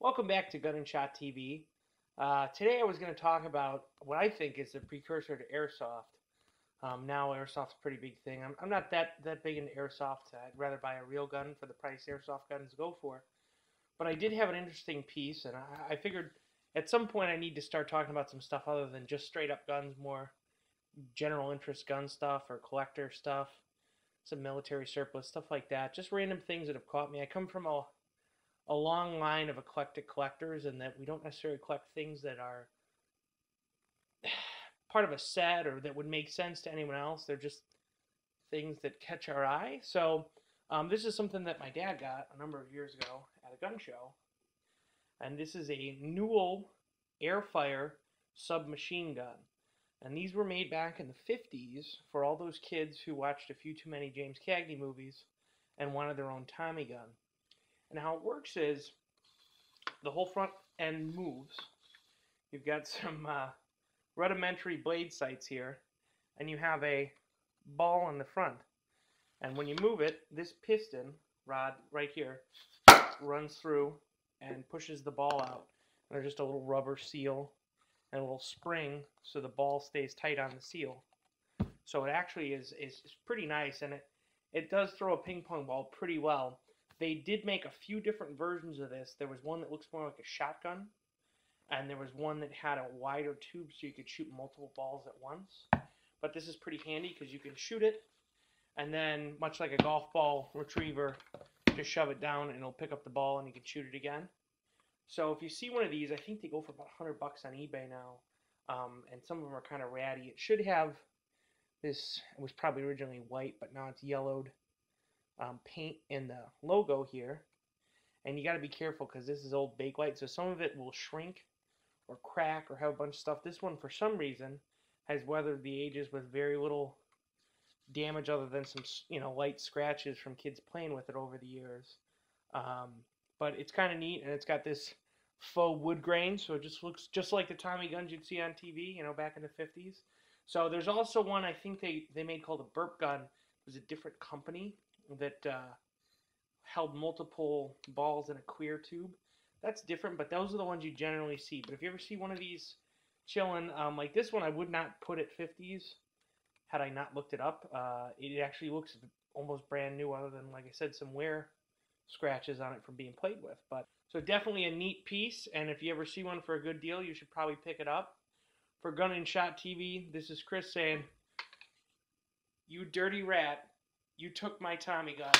Welcome back to Gun&Shot TV. Today I was going to talk about what I think is the precursor to Airsoft. Now Airsoft's a pretty big thing. I'm not that big into Airsoft. I'd rather buy a real gun for the price Airsoft guns go for. But I did have an interesting piece, and I figured at some point I need to start talking about some stuff other than just straight up guns, more general interest gun stuff or collector stuff, some military surplus, stuff like that. Just random things that have caught me. I come from a long line of eclectic collectors, and that we don't necessarily collect things that are part of a set or that would make sense to anyone else. They're just things that catch our eye. So this is something that my dad got a number of years ago at a gun show, and this is a Newell Airfire submachine gun. And these were made back in the 50s for all those kids who watched a few too many James Cagney movies and wanted their own Tommy gun. And how it works is the whole front end moves. You've got some rudimentary blade sights here, and you have a ball on the front. And when you move it, this piston rod right here runs through and pushes the ball out. And there's just a little rubber seal and a little spring so the ball stays tight on the seal. So it actually is pretty nice, and it does throw a ping pong ball pretty well. They did make a few different versions of this. There was one that looks more like a shotgun, and there was one that had a wider tube so you could shoot multiple balls at once. But this is pretty handy because you can shoot it, and then, much like a golf ball retriever, just shove it down and it'll pick up the ball and you can shoot it again. So if you see one of these, I think they go for about $100 on eBay now, and some of them are kind of ratty. It should have this, it was probably originally white, but now it's yellowed paint in the logo here, and you got to be careful because this is old Bakelite, so some of it will shrink or crack or have a bunch of stuff. This one, for some reason, has weathered the ages with very little damage other than some light scratches from kids playing with it over the years. But it's kind of neat, and it's got this faux wood grain, so it just looks just like the Tommy guns you'd see on TV, back in the 50s. So there's also one I think they made called a Burp gun. It was a different company that held multiple balls in a clear tube. That's different, but those are the ones you generally see. But if you ever see one of these chilling, like this one, I would not put at 50s had I not looked it up. It actually looks almost brand new, other than, like I said, some wear scratches on it from being played with. But so definitely a neat piece, and if you ever see one for a good deal, you should probably pick it up. For Gun&Shot TV, this is Chris saying, "You dirty rat. You took my Tommy gun."